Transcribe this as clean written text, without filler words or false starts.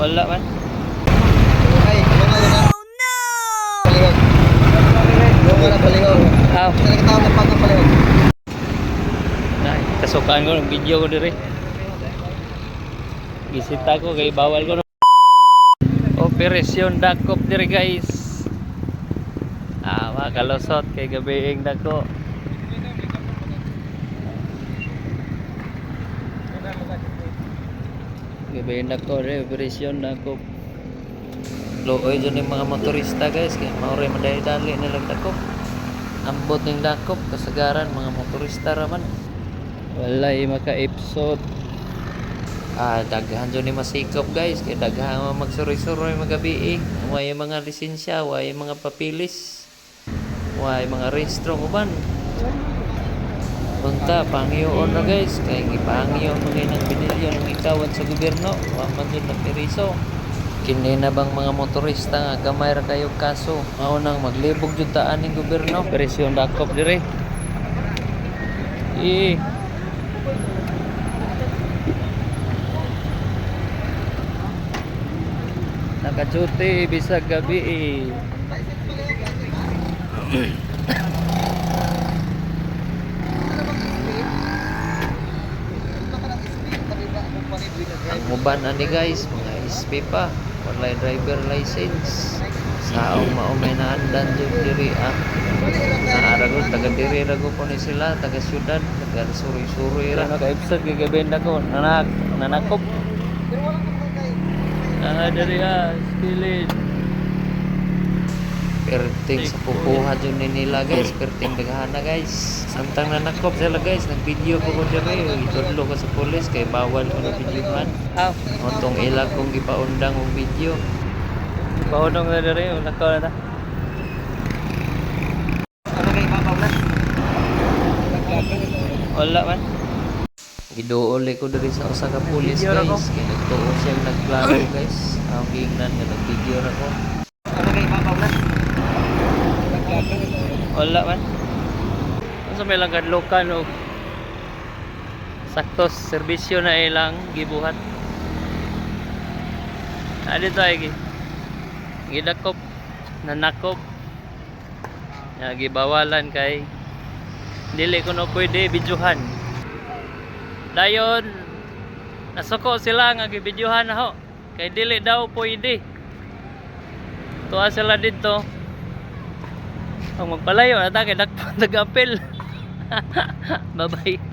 Wala man. Ay, palihog. Yung wala palihog. Ah, Sa nagkatawag ng pagkang palihog. ay, kasukaan ko ng video ko dire. Gisita ko kay bawal ko. Operasyon dakop dire guys. Makalusot kay gabiing dako. Gabiing dako dire operasyon dakop. Looy dyan yung mga motorista guys, kaya mauri madali-dali nilang dakop. Ambot ng dakop, kasagaran mga motorista raman. Walay maka-episode. Daghan dyan ni masikop guys, kaya daghan magsuroy-suroy magabi. Way mga lisensya, way mga papilis, way mga rehistro uban. Punta, pangyoon na guys, kaya ipangyoon mga ng binilyon ng ikawan sa gobyerno, waman dyan na periso. Kini na bang mga motorista nga gamay ra kayo kaso, mao nang maglibog jud taan ning gobyerno. Operasyon dakop dire. Nakachuti bisag gabi Ang uban ani guys, mga SP pa, wala driver license. Saong maumay na andan jud diri naarago taga diri rago po ni sila, taga syudad, taga suri-suri ra. Naka-episode kay gabenda ko, nanakop. Diri skilid. Perting sa pupuha dyan ni nila guys, perting daghana guys. Samtang nanakop sila guys, nag-video ko diri, itudlo ko sa pulis kay bawal ko na videohan. Otong ila kong gipaundang og video. Paundang na diri, nakaw na ta. Ano kay babaw na? Wala man. Giduol ko diri sa usa ka pulis guys, kay nagtuo siya nagplano guys. Ang gingnan nga nag-video ra ko. Ano kay babaw na? Wala man. Sa may lang kadlokan o saktos serbisyo na ilang gibuhat. Dito ay gidakop, nanakop. Gibawalan kay dili ko na pwede videohan. Dayon nasuko sila nga gibidyohan na ho. Kay dili daw pwede. Tuwa sila dito. Ang magpalayo na ta kay nag-apel. Bye-bye.